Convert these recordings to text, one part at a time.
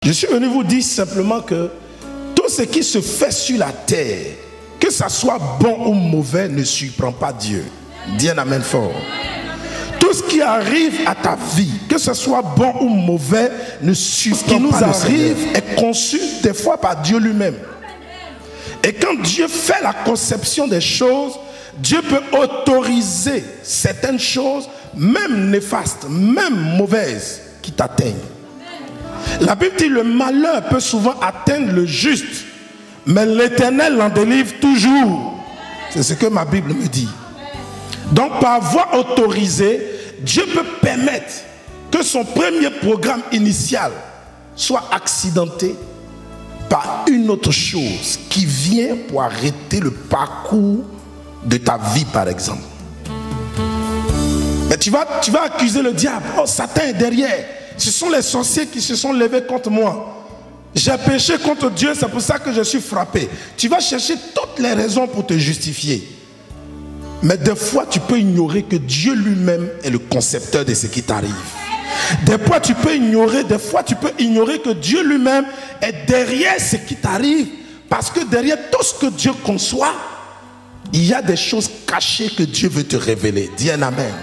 Je suis venu vous dire simplement que tout ce qui se fait sur la terre, que ça soit bon ou mauvais, ne surprend pas Dieu. Dis un amen fort. Tout ce qui arrive à ta vie, que ce soit bon ou mauvais, ne surprend pas. Ce qui nous arrive est conçu des fois par Dieu lui-même. Et quand Dieu fait la conception des choses, Dieu peut autoriser certaines choses, même néfastes, même mauvaises, qui t'atteignent. La Bible dit le malheur peut souvent atteindre le juste, mais l'Éternel l'en délivre toujours. C'est ce que ma Bible me dit. Donc par voie autorisée, Dieu peut permettre que son premier programme initial soit accidenté par une autre chose qui vient pour arrêter le parcours de ta vie, par exemple. Mais tu vas accuser le diable. Oh, Satan est derrière. Ce sont les sorciers qui se sont levés contre moi. J'ai péché contre Dieu, c'est pour ça que je suis frappé. Tu vas chercher toutes les raisons pour te justifier. Mais des fois, tu peux ignorer que Dieu lui-même est le concepteur de ce qui t'arrive. Des fois, tu peux ignorer que Dieu lui-même est derrière ce qui t'arrive. Parce que derrière tout ce que Dieu conçoit, il y a des choses cachées que Dieu veut te révéler. Dis un amen.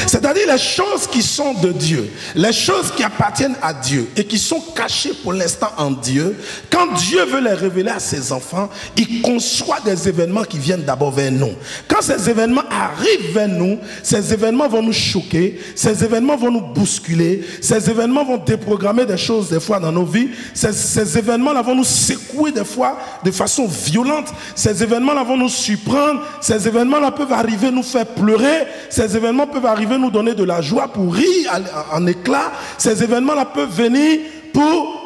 C'est-à-dire les choses qui sont de Dieu, les choses qui appartiennent à Dieu et qui sont cachées pour l'instant en Dieu, quand Dieu veut les révéler à ses enfants, il conçoit des événements qui viennent d'abord vers nous. Quand ces événements arrivent vers nous, ces événements vont nous choquer, ces événements vont nous bousculer, ces événements vont déprogrammer des choses des fois dans nos vies, ces événements-là vont nous secouer des fois de façon violente, ces événements-là vont nous surprendre, ces événements-là peuvent arriver nous faire pleurer, ces événements peuvent arriver nous donner de la joie pour rire en éclat. Ces événements-là peuvent venir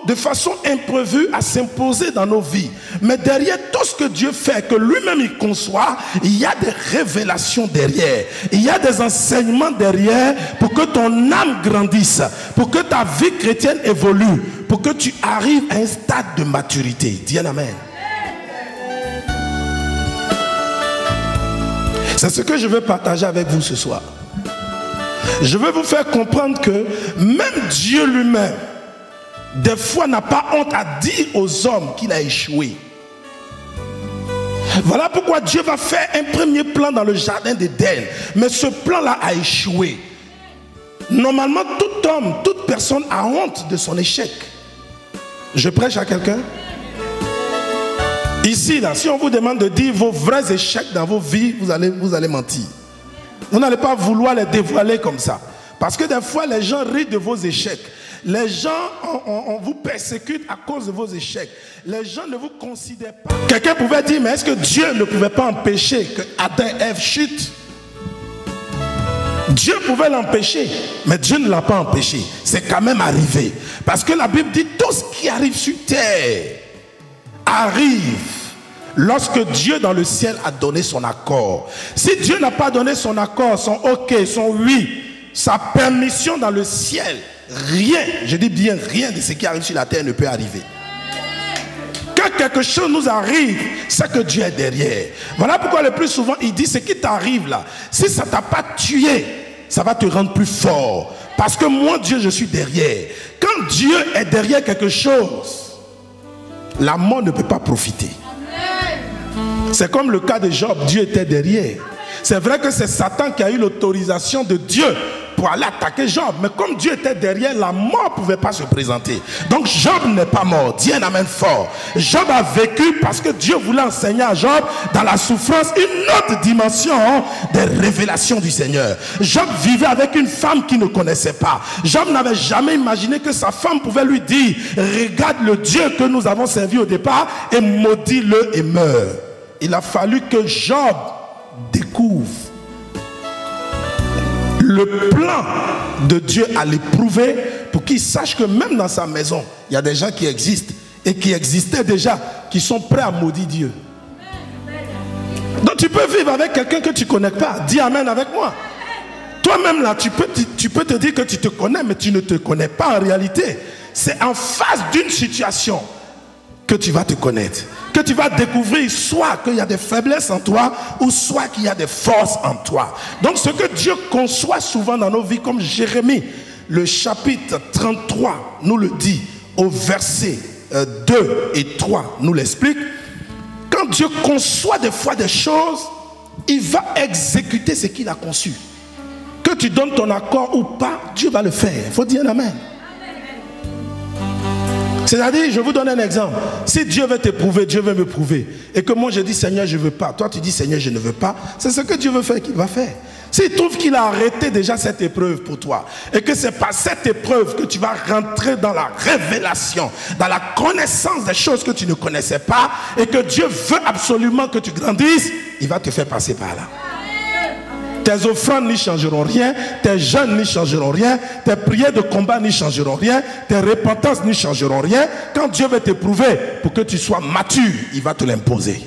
de façon imprévue à s'imposer dans nos vies. Mais derrière tout ce que Dieu fait, que lui-même il conçoit, il y a des révélations derrière. Il y a des enseignements derrière pour que ton âme grandisse, pour que ta vie chrétienne évolue, pour que tu arrives à un stade de maturité. Dis un amen. C'est ce que je veux partager avec vous ce soir. Je veux vous faire comprendre que même Dieu lui-même, des fois, n'a pas honte à dire aux hommes qu'il a échoué. Voilà pourquoi Dieu va faire un premier plan dans le jardin d'Éden. Mais ce plan-là a échoué. Normalement, tout homme, toute personne a honte de son échec. Je prêche à quelqu'un? Ici, là, si on vous demande de dire vos vrais échecs dans vos vies, vous allez mentir. Vous n'allez pas vouloir les dévoiler comme ça. Parce que des fois, les gens rient de vos échecs. Les gens on vous persécute à cause de vos échecs. Les gens ne vous considèrent pas. Quelqu'un pouvait dire, mais est-ce que Dieu ne pouvait pas empêcher que Adam et Ève chutent? Dieu pouvait l'empêcher, mais Dieu ne l'a pas empêché. C'est quand même arrivé. Parce que la Bible dit, tout ce qui arrive sur terre arrive lorsque Dieu dans le ciel a donné son accord. Si Dieu n'a pas donné son accord, son ok, son oui, sa permission dans le ciel, rien, je dis bien rien de ce qui arrive sur la terre ne peut arriver. Quand quelque chose nous arrive, c'est que Dieu est derrière. Voilà pourquoi le plus souvent il dit, ce qui t'arrive là, si ça ne t'a pas tué, ça va te rendre plus fort. Parce que moi Dieu je suis derrière. Quand Dieu est derrière quelque chose, la mort ne peut pas profiter. C'est comme le cas de Job, Dieu était derrière. C'est vrai que c'est Satan qui a eu l'autorisation de Dieu pour aller attaquer Job. Mais comme Dieu était derrière, la mort ne pouvait pas se présenter. Donc Job n'est pas mort. Dis un amen fort. Job a vécu parce que Dieu voulait enseigner à Job dans la souffrance une autre dimension des révélations du Seigneur. Job vivait avec une femme qu'il ne connaissait pas. Job n'avait jamais imaginé que sa femme pouvait lui dire, regarde le Dieu que nous avons servi au départ et maudis-le et meurt. Il a fallu que Job découvre le plan de Dieu à l'éprouver pour qu'il sache que même dans sa maison, il y a des gens qui existent et qui existaient déjà, qui sont prêts à maudire Dieu. Donc tu peux vivre avec quelqu'un que tu ne connais pas. Dis amen avec moi. Toi-même là, tu peux te dire que tu te connais, mais tu ne te connais pas en réalité. C'est en face d'une situation que tu vas te connaître, que tu vas découvrir soit qu'il y a des faiblesses en toi ou soit qu'il y a des forces en toi. Donc ce que Dieu conçoit souvent dans nos vies, comme Jérémie le chapitre 33 nous le dit, au verset 2 et 3 nous l'explique. Quand Dieu conçoit des fois des choses, il va exécuter ce qu'il a conçu. Que tu donnes ton accord ou pas, Dieu va le faire. Il faut dire un amen. C'est-à-dire, je vous donne un exemple. Si Dieu veut t'éprouver, Dieu veut me prouver. Et que moi je dis Seigneur, je ne veux pas. Toi tu dis Seigneur, je ne veux pas. C'est ce que Dieu veut faire qu'il va faire. S'il trouve qu'il a arrêté déjà cette épreuve pour toi, et que c'est par cette épreuve que tu vas rentrer dans la révélation, dans la connaissance des choses que tu ne connaissais pas, et que Dieu veut absolument que tu grandisses, il va te faire passer par là. Tes offrandes n'y changeront rien, tes jeûnes n'y changeront rien, tes prières de combat n'y changeront rien, tes repentances n'y changeront rien. Quand Dieu veut t'éprouver pour que tu sois mature, il va te l'imposer.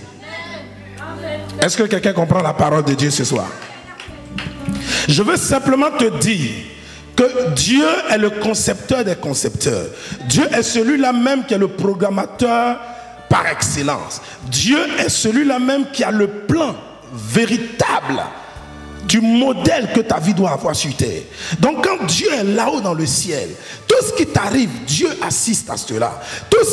Est-ce que quelqu'un comprend la parole de Dieu ce soir? Je veux simplement te dire que Dieu est le concepteur des concepteurs. Dieu est celui-là même qui est le programmateur par excellence. Dieu est celui-là même qui a le plan véritable du modèle que ta vie doit avoir sur terre. Donc quand Dieu est là-haut dans le ciel, tout ce qui t'arrive, Dieu assiste à cela. Tout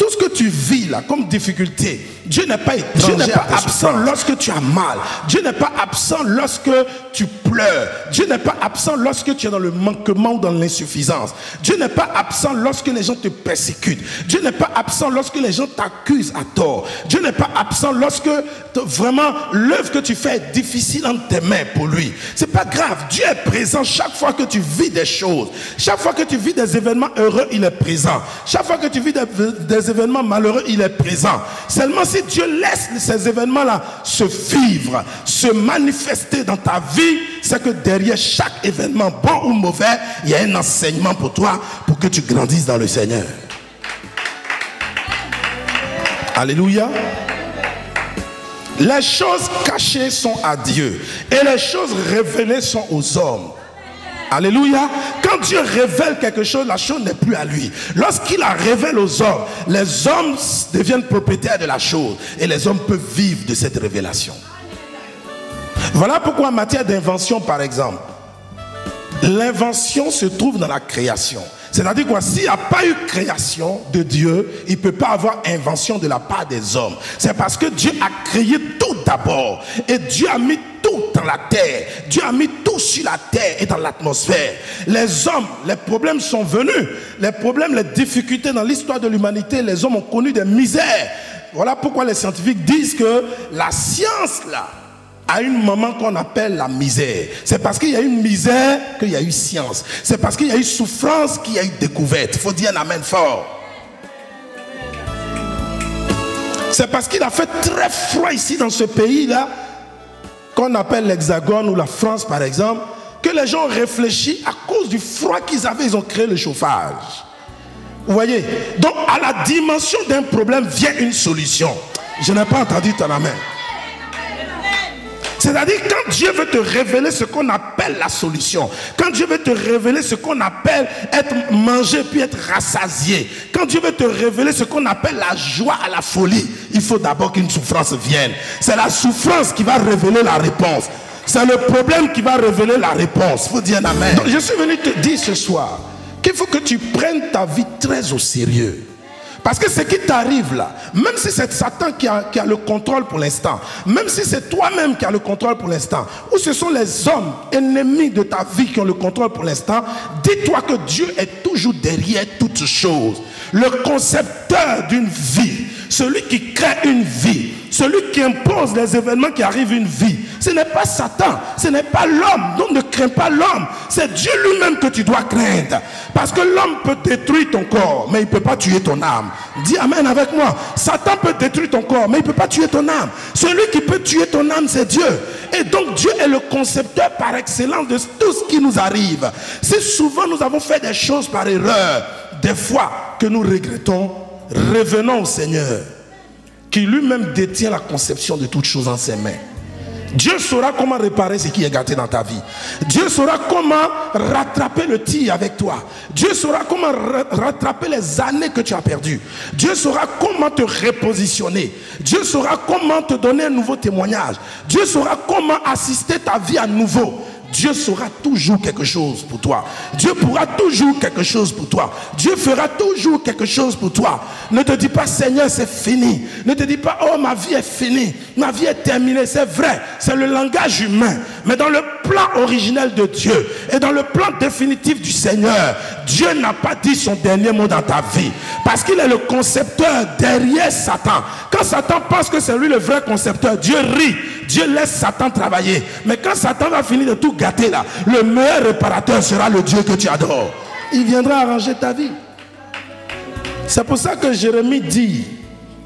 ce que tu vis là comme difficulté, Dieu n'est pas étranger. Dieu n'est pas absent lorsque tu as mal. Dieu n'est pas absent lorsque tu pleures. Dieu n'est pas absent lorsque tu es dans le manquement ou dans l'insuffisance. Dieu n'est pas absent lorsque les gens te persécutent. Dieu n'est pas absent lorsque les gens t'accusent à tort. Dieu n'est pas absent lorsque vraiment l'œuvre que tu fais est difficile entre tes mains pour lui. C'est pas grave. Dieu est présent chaque fois que tu vis des choses. Chaque fois que tu vis des événements heureux, il est présent. Chaque fois que tu vis des événements malheureux, il est présent. Seulement si Dieu laisse ces événements-là se vivre, se manifester dans ta vie, c'est que derrière chaque événement, bon ou mauvais, il y a un enseignement pour toi, pour que tu grandisses dans le Seigneur. Alléluia. Les choses cachées sont à Dieu et les choses révélées sont aux hommes. Alléluia. Quand Dieu révèle quelque chose, la chose n'est plus à lui. Lorsqu'il la révèle aux hommes, les hommes deviennent propriétaires de la chose et les hommes peuvent vivre de cette révélation. Voilà pourquoi en matière d'invention, par exemple, l'invention se trouve dans la création. C'est-à-dire quoi? S'il n'y a pas eu création de Dieu, il ne peut pas avoir invention de la part des hommes. C'est parce que Dieu a créé tout d'abord. Et Dieu a mis tout dans la terre. Dieu a mis tout sur la terre et dans l'atmosphère. Les hommes, les problèmes sont venus. Les problèmes, les difficultés dans l'histoire de l'humanité, les hommes ont connu des misères. Voilà pourquoi les scientifiques disent que la science, là, à une moment qu'on appelle la misère. C'est parce qu'il y a eu une misère qu'il y a eu science. C'est parce qu'il y a eu souffrance qu'il y a eu découverte. Il faut dire un amen fort. C'est parce qu'il a fait très froid ici dans ce pays-là, qu'on appelle l'Hexagone ou la France par exemple, que les gens ont réfléchi à cause du froid qu'ils avaient, ils ont créé le chauffage. Vous voyez? Donc à la dimension d'un problème vient une solution. Je n'ai pas entendu ton amen. C'est-à-dire quand Dieu veut te révéler ce qu'on appelle la solution, quand Dieu veut te révéler ce qu'on appelle être mangé puis être rassasié, quand Dieu veut te révéler ce qu'on appelle la joie à la folie, il faut d'abord qu'une souffrance vienne. C'est la souffrance qui va révéler la réponse. C'est le problème qui va révéler la réponse. Il faut dire un amen. Donc, je suis venu te dire ce soir qu'il faut que tu prennes ta vie très au sérieux. Parce que ce qui t'arrive là, même si c'est Satan qui a le contrôle pour l'instant, même si c'est toi-même qui as le contrôle pour l'instant, ou ce sont les hommes ennemis de ta vie qui ont le contrôle pour l'instant, dis-toi que Dieu est toujours derrière toutes choses. Le concepteur d'une vie, celui qui crée une vie, celui qui impose les événements qui arrivent une vie, ce n'est pas Satan, ce n'est pas l'homme. Donc ne crains pas l'homme, c'est Dieu lui-même que tu dois craindre. Parce que l'homme peut détruire ton corps, mais il ne peut pas tuer ton âme. Dis amen avec moi. Satan peut détruire ton corps, mais il ne peut pas tuer ton âme. Celui qui peut tuer ton âme, c'est Dieu. Et donc Dieu est le concepteur par excellence de tout ce qui nous arrive. Si souvent nous avons fait des choses par erreur, des fois que nous regrettons, revenons au Seigneur, qui lui-même détient la conception de toutes choses en ses mains. Dieu saura comment réparer ce qui est gâté dans ta vie. Dieu saura comment rattraper le tir avec toi. Dieu saura comment rattraper les années que tu as perdues. Dieu saura comment te repositionner. Dieu saura comment te donner un nouveau témoignage. Dieu saura comment assister ta vie à nouveau. Dieu saura toujours quelque chose pour toi. Dieu pourra toujours quelque chose pour toi. Dieu fera toujours quelque chose pour toi. Ne te dis pas, Seigneur, c'est fini. Ne te dis pas, oh, ma vie est finie. Ma vie est terminée. C'est vrai, c'est le langage humain. Mais dans le plan originel de Dieu et dans le plan définitif du Seigneur, Dieu n'a pas dit son dernier mot dans ta vie. Parce qu'il est le concepteur derrière Satan. Quand Satan pense que c'est lui le vrai concepteur, Dieu rit. Dieu laisse Satan travailler. Mais quand Satan va finir de tout gâter là, le meilleur réparateur sera le Dieu que tu adores. Il viendra arranger ta vie. C'est pour ça que Jérémie dit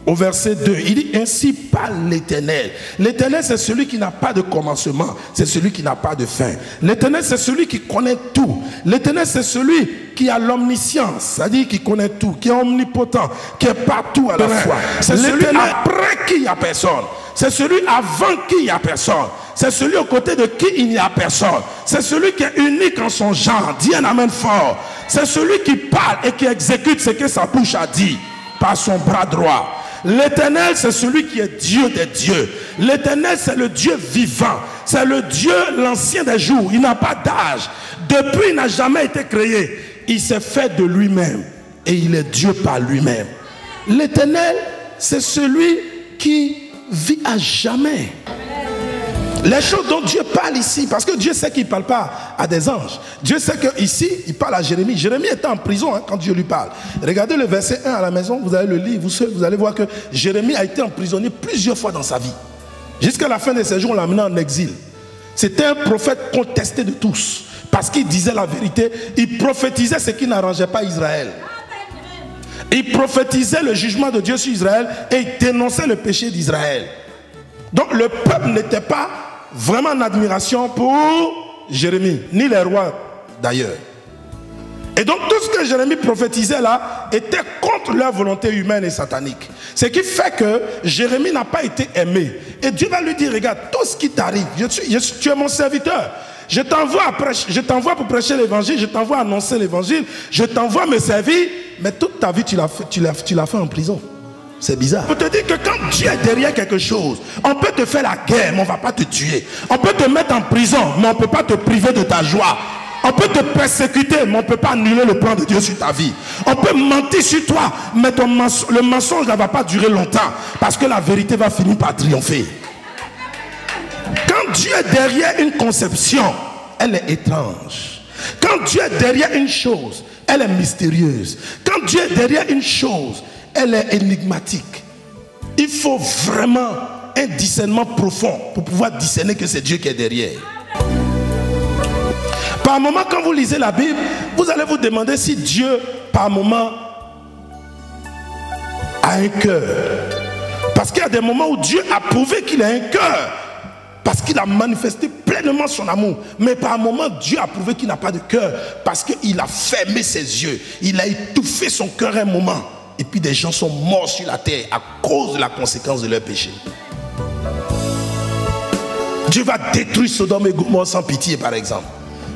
au verset 2, il dit ainsi parle l'Éternel. L'Éternel, c'est celui qui n'a pas de commencement, c'est celui qui n'a pas de fin. L'Éternel, c'est celui qui connaît tout. L'Éternel, c'est celui qui a l'omniscience, c'est-à-dire qui connaît tout, qui est omnipotent, qui est partout à la fois. C'est celui après qui il n'y a personne. C'est celui avant qui il n'y a personne. C'est celui aux côtés de qui il n'y a personne. C'est celui qui est unique en son genre. Dis un amen fort. C'est celui qui parle et qui exécute ce que sa bouche a dit par son bras droit. L'Éternel, c'est celui qui est Dieu des dieux. L'Éternel, c'est le Dieu vivant. C'est le Dieu, l'ancien des jours. Il n'a pas d'âge. Depuis, il n'a jamais été créé. Il s'est fait de lui-même. Et il est Dieu par lui-même. L'Éternel, c'est celui qui vit à jamais. Les choses dont Dieu parle ici, parce que Dieu sait qu'il ne parle pas à des anges. Dieu sait qu'ici, il parle à Jérémie. Jérémie était en prison quand Dieu lui parle. Regardez le verset 1 à la maison, vous allez le lire, vous allez voir que Jérémie a été emprisonné plusieurs fois dans sa vie. Jusqu'à la fin de ses jours, on l'a amené en exil. C'était un prophète contesté de tous, parce qu'il disait la vérité, il prophétisait ce qui n'arrangeait pas Israël. Il prophétisait le jugement de Dieu sur Israël et il dénonçait le péché d'Israël. Donc le peuple n'était pas vraiment en admiration pour Jérémie, ni les rois d'ailleurs. Et donc tout ce que Jérémie prophétisait là était contre leur volonté humaine et satanique. Ce qui fait que Jérémie n'a pas été aimé. Et Dieu va lui dire, regarde, tout ce qui t'arrive, tu es mon serviteur. Je t'envoie pour prêcher l'évangile, je t'envoie annoncer l'évangile, je t'envoie me servir, mais toute ta vie tu l'as fait en prison. C'est bizarre. Pour te dire que quand Dieu est derrière quelque chose, on peut te faire la guerre, mais on ne va pas te tuer. On peut te mettre en prison, mais on ne peut pas te priver de ta joie. On peut te persécuter, mais on ne peut pas annuler le plan de Dieu sur ta vie. On peut mentir sur toi, mais le mensonge ne va pas durer longtemps, parce que la vérité va finir par triompher. Quand Dieu est derrière une conception, elle est étrange. Quand Dieu est derrière une chose, elle est mystérieuse. Quand Dieu est derrière une chose, elle est énigmatique. Il faut vraiment un discernement profond pour pouvoir discerner que c'est Dieu qui est derrière. Par moment, quand vous lisez la Bible, vous allez vous demander si Dieu, par moment, a un cœur. Parce qu'il y a des moments où Dieu a prouvé qu'il a un cœur. Parce qu'il a manifesté pleinement son amour. Mais par moment, Dieu a prouvé qu'il n'a pas de cœur. Parce qu'il a fermé ses yeux. Il a étouffé son cœur un moment. Et puis des gens sont morts sur la terre à cause de la conséquence de leur péché. Dieu va détruire Sodome et Gomorrhe sans pitié, par exemple.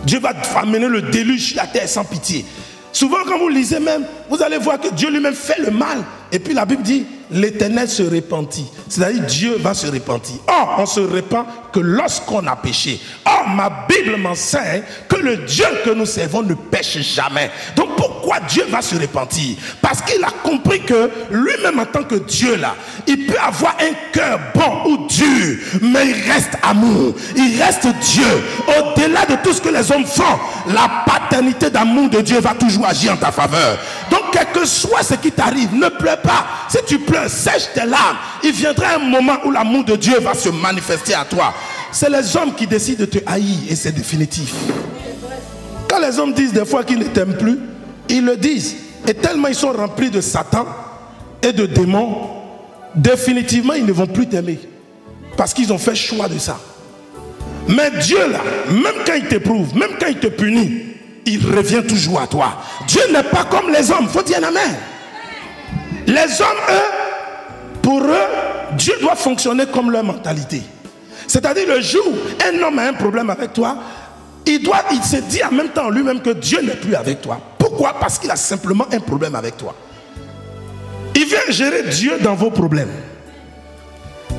Dieu va amener le déluge sur la terre sans pitié. Souvent quand vous lisez même, vous allez voir que Dieu lui-même fait le mal. Et puis la Bible dit, l'Éternel se repentit. C'est-à-dire Dieu va se repentir. Or, on se repent que lorsqu'on a péché. Or, ma Bible m'enseigne que le Dieu que nous servons ne pêche jamais. Donc pourquoi Dieu va se repentir? Parce qu'il a compris que lui-même en tant que Dieu là, il peut avoir un cœur bon ou dur, mais il reste amour, il reste Dieu. Au-delà de tout ce que les hommes font, la paternité d'amour de Dieu va toujours agir en ta faveur. Donc quel que soit ce qui t'arrive, ne pleure pas. Si tu pleures, sèche tes larmes. Il viendra un moment où l'amour de Dieu va se manifester à toi. C'est les hommes qui décident de te haïr et c'est définitif. Quand les hommes disent des fois qu'ils ne t'aiment plus, ils le disent. Et tellement ils sont remplis de Satan et de démons, définitivement ils ne vont plus t'aimer. Parce qu'ils ont fait choix de ça. Mais Dieu là, même quand il t'éprouve, même quand il te punit, il revient toujours à toi. Dieu n'est pas comme les hommes. Faut dire un amen. Les hommes, eux, pour eux, Dieu doit fonctionner comme leur mentalité. C'est-à-dire le jour où un homme a un problème avec toi, il se dit en même temps lui-même que Dieu n'est plus avec toi. Pourquoi? Parce qu'il a simplement un problème avec toi. Il vient gérer Dieu dans vos problèmes.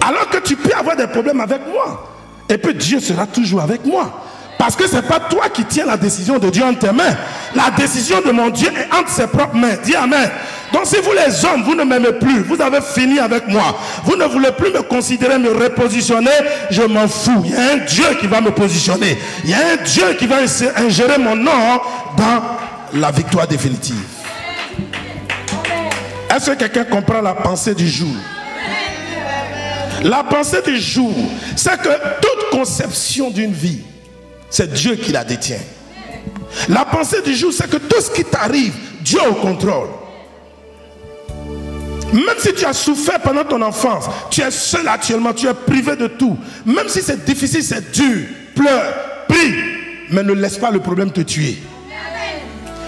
Alors que tu peux avoir des problèmes avec moi. Et puis Dieu sera toujours avec moi. Parce que ce n'est pas toi qui tiens la décision de Dieu entre tes mains. La décision de mon Dieu est entre ses propres mains. Dis amen. Donc si vous les hommes, vous ne m'aimez plus, vous avez fini avec moi, vous ne voulez plus me considérer, me repositionner, je m'en fous. Il y a un Dieu qui va me positionner. Il y a un Dieu qui va ingérer mon nom dans la victoire définitive. Est-ce que quelqu'un comprend la pensée du jour? La pensée du jour, c'est que toute conception d'une vie, c'est Dieu qui la détient. La pensée du jour, c'est que tout ce qui t'arrive, Dieu est au contrôle. Même si tu as souffert pendant ton enfance, tu es seul actuellement, tu es privé de tout. Même si c'est difficile, c'est dur, pleure, prie, mais ne laisse pas le problème te tuer.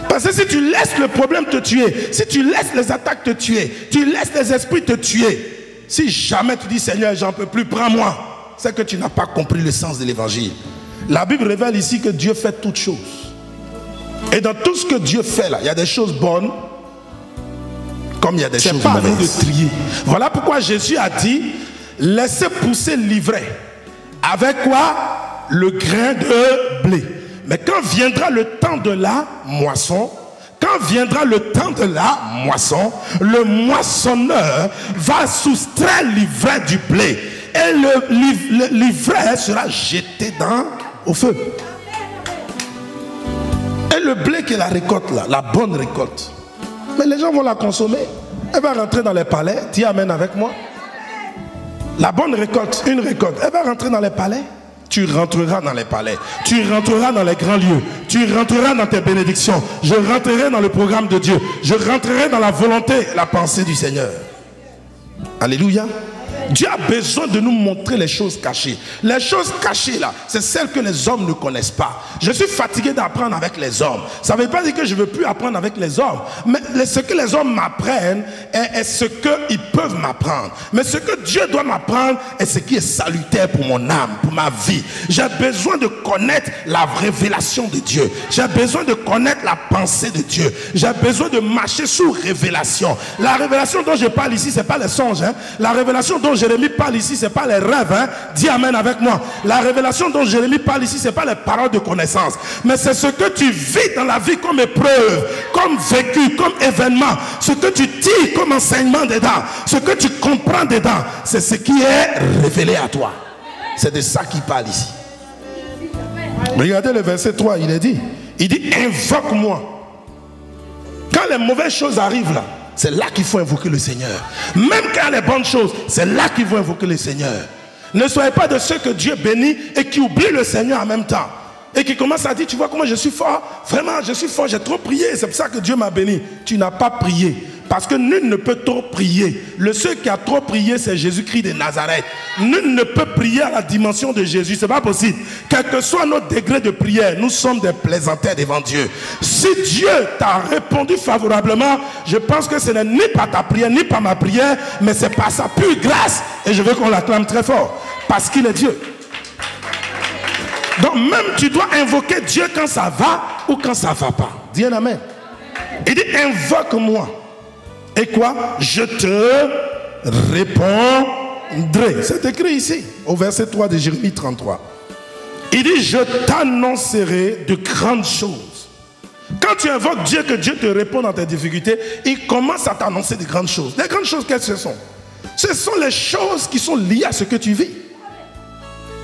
Parce que si tu laisses le problème te tuer, si tu laisses les attaques te tuer, tu laisses les esprits te tuer, si jamais tu dis Seigneur, j'en peux plus, prends-moi, c'est que tu n'as pas compris le sens de l'évangile. La Bible révèle ici que Dieu fait toutes choses. Et dans tout ce que Dieu fait là, il y a des choses bonnes, comme il y a des choses mauvaises. C'est pas à nous de trier. Voilà pourquoi Jésus a dit, laissez pousser l'ivraie. Avec quoi? Le grain de blé. Mais quand viendra le temps de la moisson, le moissonneur va soustraire l'ivraie du blé. Et l'ivraie sera jeté au feu. Et le blé qui est la récolte là, la bonne récolte, mais les gens vont la consommer. Elle va rentrer dans les palais. Dis amen avec moi. La bonne récolte, une récolte, elle va rentrer dans les palais. Tu rentreras dans les palais, tu rentreras dans les grands lieux, tu rentreras dans tes bénédictions. Je rentrerai dans le programme de Dieu, je rentrerai dans la volonté, la pensée du Seigneur. Alléluia. Dieu a besoin de nous montrer les choses cachées. Les choses cachées là, c'est celles que les hommes ne connaissent pas. Je suis fatigué d'apprendre avec les hommes. Ça ne veut pas dire que je ne veux plus apprendre avec les hommes. Mais ce que les hommes m'apprennent est ce qu'ils peuvent m'apprendre. Mais ce que Dieu doit m'apprendre est ce qui est salutaire pour mon âme, pour ma vie. J'ai besoin de connaître la révélation de Dieu. J'ai besoin de connaître la pensée de Dieu. J'ai besoin de marcher sous révélation. La révélation dont je parle ici, ce n'est pas les songes. La révélation dont Jérémie parle ici, ce n'est pas les rêves. Dis amen avec moi. La révélation dont Jérémie parle ici, ce n'est pas les paroles de connaissance. Mais c'est ce que tu vis dans la vie comme épreuve, comme vécu, comme événement. Ce que tu tires comme enseignement dedans. Ce que tu comprends dedans. C'est ce qui est révélé à toi. C'est de ça qu'il parle ici. Regardez le verset 3, il est dit. Il dit, invoque-moi. Quand les mauvaises choses arrivent là, c'est là qu'il faut invoquer le Seigneur. Même quand les bonnes choses, c'est là qu'il faut invoquer le Seigneur. Ne soyez pas de ceux que Dieu bénit et qui oublient le Seigneur en même temps. Et qui commencent à dire, tu vois comment je suis fort? Vraiment, je suis fort, j'ai trop prié, c'est pour ça que Dieu m'a béni. Tu n'as pas prié. Parce que nul ne peut trop prier. Le seul qui a trop prié, c'est Jésus-Christ de Nazareth. Nul ne peut prier à la dimension de Jésus. Ce n'est pas possible. Quel que soit notre degré de prière, nous sommes des plaisantaires devant Dieu. Si Dieu t'a répondu favorablement, je pense que ce n'est ni par ta prière, ni par ma prière, mais c'est par sa pure grâce. Et je veux qu'on l'acclame très fort. Parce qu'il est Dieu. Donc même tu dois invoquer Dieu quand ça va ou quand ça ne va pas. Dis un amen. Il dit, invoque-moi. Et quoi? Je te répondrai. C'est écrit ici, au verset 3 de Jérémie 33. Il dit, je t'annoncerai de grandes choses. Quand tu invoques Dieu, que Dieu te répond dans tes difficultés, il commence à t'annoncer de grandes choses. Les grandes choses, qu'est-ce que ce sont? Ce sont les choses qui sont liées à ce que tu vis.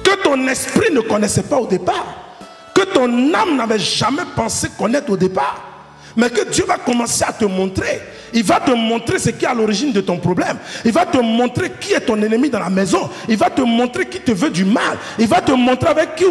Que ton esprit ne connaissait pas au départ. Que ton âme n'avait jamais pensé connaître au départ. Mais que Dieu va commencer à te montrer. Il va te montrer ce qui est à l'origine de ton problème. Il va te montrer qui est ton ennemi dans la maison. Il va te montrer qui te veut du mal. Il va te montrer avec qui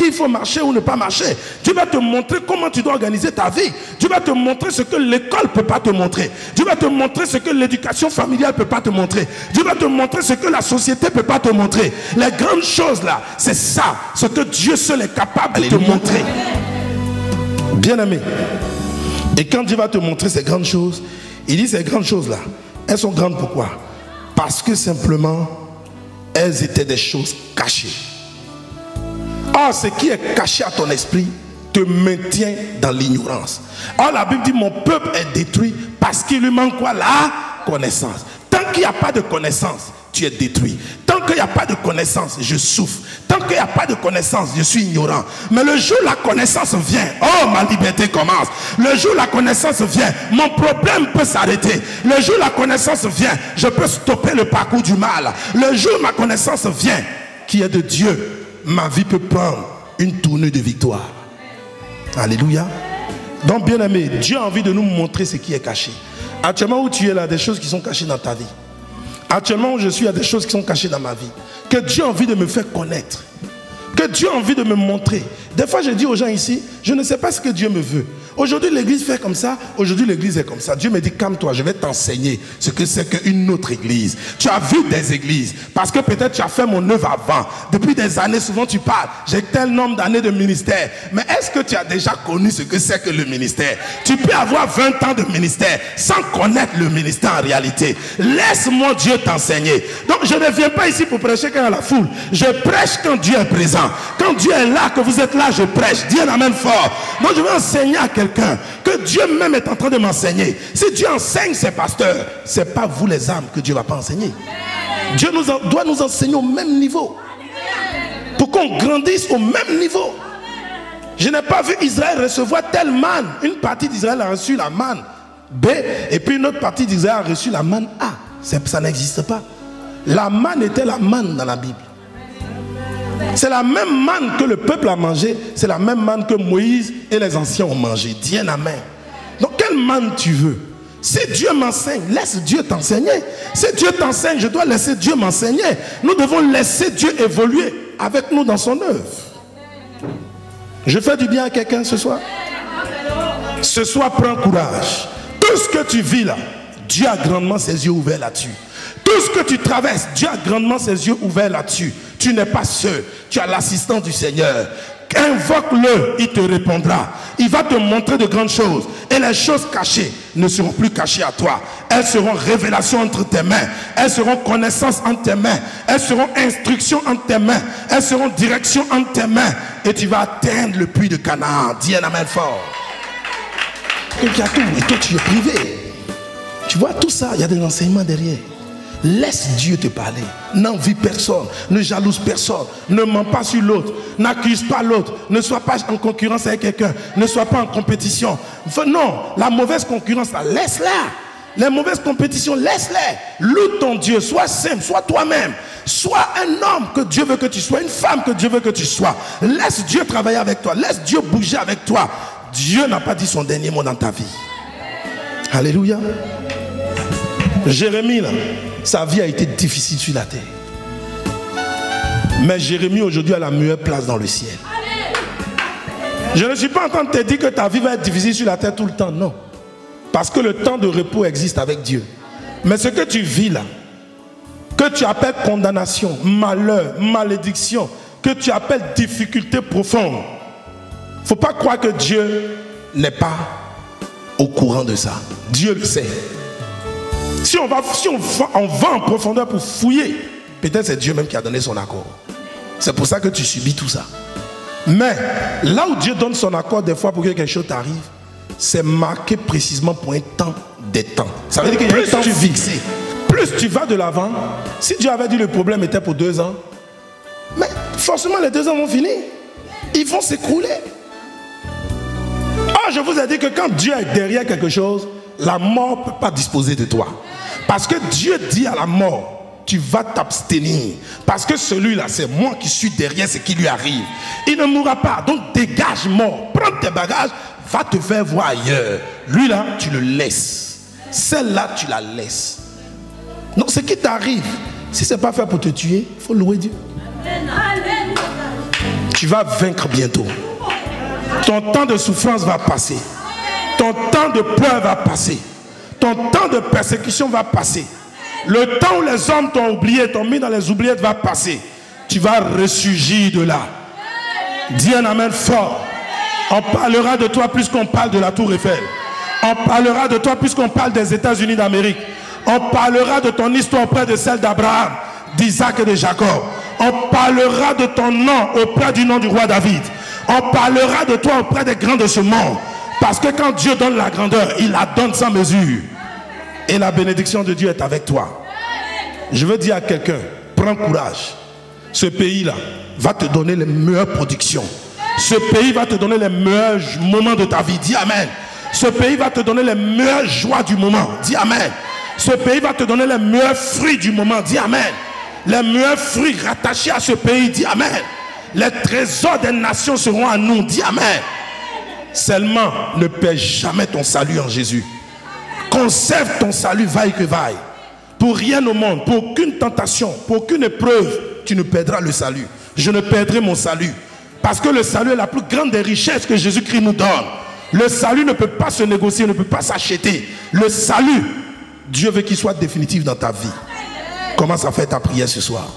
il faut marcher ou ne pas marcher. Dieu va te montrer comment tu dois organiser ta vie. Dieu va te montrer ce que l'école ne peut pas te montrer. Dieu va te montrer ce que l'éducation familiale ne peut pas te montrer. Dieu va te montrer ce que la société ne peut pas te montrer. Les grandes choses là, c'est ça. Ce que Dieu seul est capable de te montrer. Bien aimé. Et quand Dieu va te montrer ces grandes choses, il dit ces grandes choses-là, elles sont grandes pourquoi? Parce que simplement, elles étaient des choses cachées. Or, ce qui est caché à ton esprit te maintient dans l'ignorance. Or, la Bible dit, mon peuple est détruit parce qu'il lui manque quoi? La connaissance. Tant qu'il n'y a pas de connaissance, tu es détruit. Tant qu'il n'y a pas de connaissance, je souffre. Tant qu'il n'y a pas de connaissance, je suis ignorant. Mais le jour où la connaissance vient, oh, ma liberté commence. Le jour où la connaissance vient, mon problème peut s'arrêter. Le jour où la connaissance vient, je peux stopper le parcours du mal. Le jour où ma connaissance vient, qui est de Dieu, ma vie peut prendre une tournure de victoire. Alléluia. Donc, bien aimé, Dieu a envie de nous montrer ce qui est caché. Actuellement où tu es là, des choses qui sont cachées dans ta vie. Actuellement où je suis, il y a des choses qui sont cachées dans ma vie. Que Dieu a envie de me faire connaître. Que Dieu a envie de me montrer. Des fois, je dis aux gens ici, je ne sais pas ce que Dieu me veut. Aujourd'hui, l'église fait comme ça. Aujourd'hui, l'église est comme ça. Dieu me dit, calme-toi, je vais t'enseigner ce que c'est qu'une autre église. Tu as vu des églises. Parce que peut-être tu as fait mon œuvre avant. Depuis des années, souvent tu parles. J'ai tel nombre d'années de ministère. Mais est-ce que tu as déjà connu ce que c'est que le ministère? Tu peux avoir 20 ans de ministère sans connaître le ministère en réalité. Laisse-moi Dieu t'enseigner. Donc, je ne viens pas ici pour prêcher quand il y a la foule. Je prêche quand Dieu est présent. Quand Dieu est là, que vous êtes là, je prêche. Dis un amen fort. Donc, je vais enseigner à quelqu'un que Dieu même est en train de m'enseigner. Si Dieu enseigne ses pasteurs, ce n'est pas vous les âmes que Dieu ne va pas enseigner. Dieu doit nous enseigner au même niveau. Pour qu'on grandisse au même niveau. Je n'ai pas vu Israël recevoir telle manne. Une partie d'Israël a reçu la manne B et puis une autre partie d'Israël a reçu la manne A. Ça n'existe pas. La manne était la manne dans la Bible. C'est la même manne que le peuple a mangé. C'est la même manne que Moïse et les anciens ont mangé. Dis un amen. Donc quelle manne tu veux? Si Dieu m'enseigne, laisse Dieu t'enseigner. Si Dieu t'enseigne, je dois laisser Dieu m'enseigner. Nous devons laisser Dieu évoluer avec nous dans son œuvre. Je fais du bien à quelqu'un ce soir. Ce soir, prends courage. Tout ce que tu vis là, Dieu a grandement ses yeux ouverts là-dessus. Tout ce que tu traverses, Dieu a grandement ses yeux ouverts là-dessus. Tu n'es pas seul, tu as l'assistant du Seigneur. Invoque-le, il te répondra. Il va te montrer de grandes choses. Et les choses cachées ne seront plus cachées à toi. Elles seront révélations entre tes mains. Elles seront connaissances entre tes mains. Elles seront instructions entre tes mains. Elles seront direction entre tes mains. Et tu vas atteindre le puits de Canaan. Dis un amen fort. Et tu as tout, et toi tu es privé. Tu vois tout ça, il y a des enseignements derrière. Laisse Dieu te parler. N'envie personne. Ne jalouse personne. Ne mens pas sur l'autre. N'accuse pas l'autre. Ne sois pas en concurrence avec quelqu'un. Ne sois pas en compétition. Non, la mauvaise concurrence, laisse-la. Les mauvaises compétitions, laisse-les. Loue ton Dieu. Sois simple. Sois toi-même. Sois un homme que Dieu veut que tu sois. Une femme que Dieu veut que tu sois. Laisse Dieu travailler avec toi. Laisse Dieu bouger avec toi. Dieu n'a pas dit son dernier mot dans ta vie. Alléluia. Jérémie, là, sa vie a été difficile sur la terre. Mais Jérémie aujourd'hui a la meilleure place dans le ciel. Je ne suis pas en train de te dire que ta vie va être difficile sur la terre tout le temps, non. Parce que le temps de repos existe avec Dieu. Mais ce que tu vis là, que tu appelles condamnation, malheur, malédiction, que tu appelles difficulté profonde, il ne faut pas croire que Dieu n'est pas au courant de ça. Dieu le sait. Si on va en profondeur pour fouiller, peut-être c'est Dieu même qui a donné son accord. C'est pour ça que tu subis tout ça. Mais là où Dieu donne son accord des fois pour que quelque chose t'arrive, c'est marqué précisément pour un temps des temps. Ça veut dire qu'il y a un temps fixé. Plus tu vas de l'avant, si Dieu avait dit le problème était pour 2 ans, mais forcément les 2 ans vont finir. Ils vont s'écrouler. Ah, je vous ai dit que quand Dieu est derrière quelque chose, la mort ne peut pas disposer de toi. Parce que Dieu dit à la mort, tu vas t'abstenir. Parce que celui-là, c'est moi qui suis derrière ce qui lui arrive. Il ne mourra pas. Donc dégage mort. Prends tes bagages, va te faire voir ailleurs. Lui là, tu le laisses. Celle-là, tu la laisses. Donc ce qui t'arrive, si ce n'est pas fait pour te tuer, il faut louer Dieu. Tu vas vaincre bientôt. Ton temps de souffrance va passer. Ton temps de peur va passer. Ton temps de persécution va passer. Le temps où les hommes t'ont oublié, t'ont mis dans les oubliettes va passer. Tu vas ressurgir de là. Dis un amen fort. On parlera de toi plus qu'on parle de la Tour Eiffel. On parlera de toi plus qu'on parle des États-Unis d'Amérique. On parlera de ton histoire auprès de celle d'Abraham, d'Isaac et de Jacob. On parlera de ton nom auprès du nom du roi David. On parlera de toi auprès des grands de ce monde. Parce que quand Dieu donne la grandeur, il la donne sans mesure. Et la bénédiction de Dieu est avec toi. Je veux dire à quelqu'un, prends courage. Ce pays-là va te donner les meilleures productions. Ce pays va te donner les meilleurs moments de ta vie. Dis amen. Ce pays va te donner les meilleures joies du moment. Dis amen. Ce pays va te donner les meilleurs fruits du moment. Dis amen. Les meilleurs fruits rattachés à ce pays. Dis amen. Les trésors des nations seront à nous. Dis amen. Seulement, ne perds jamais ton salut en Jésus. Conserve ton salut, vaille que vaille. Pour rien au monde, pour aucune tentation, pour aucune épreuve, tu ne perdras le salut. Je ne perdrai mon salut. Parce que le salut est la plus grande des richesses que Jésus-Christ nous donne. Le salut ne peut pas se négocier, ne peut pas s'acheter. Le salut, Dieu veut qu'il soit définitif dans ta vie. Commence à faire ta prière ce soir.